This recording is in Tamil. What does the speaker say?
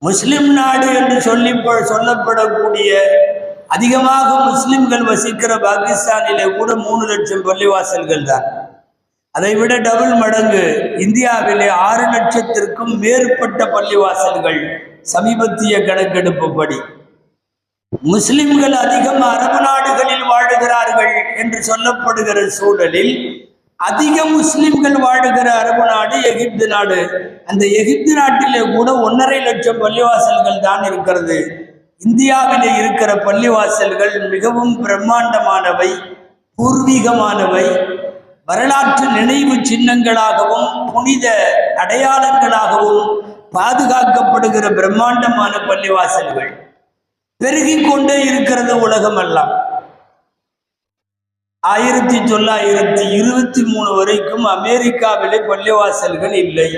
முஸ்லிம் நாடு என்று சொல்லப்படக்கூடிய அதிகமாக முஸ்லிம்கள் வசிக்கிற பாகிஸ்தானிலே கூட 3 லட்சம் பள்ளிவாசல்கள் தான். அதை விட டபுள் மடங்கு இந்தியாவிலே 6 லட்சத்திற்கும் மேற்பட்ட பள்ளிவாசல்கள் சமீபத்திய கணக்கெடுப்பு படி. முஸ்லிம்கள் அதிகம் அரபு நாடுகளில் வாழுகிறார்கள் என்று சொல்லப்படுகிற சூழலில் அதிக முஸ்லிம்கள் வாழுகிற அரபு நாடு எகிப்து நாடு. அந்த எகிப்து நாட்டிலே கூட 1.5 லட்சம் பள்ளிவாசல்கள் தான் இருக்கிறது. இந்தியாவிலே இருக்கிற பள்ளிவாசல்கள் மிகவும் பிரம்மாண்டமானவை, பூர்வீகமானவை, வரலாற்று நினைவு சின்னங்களாகவும் புனித அடையாளங்களாகவும் பாதுகாக்கப்படுகிற பிரம்மாண்டமான பள்ளிவாசல்கள் பெருகி கொண்டே இருக்கிறது உலகமெல்லாம். 1923 வரைக்கும் அமெரிக்காவிலே பள்ளிவாசல்கள் இல்லை.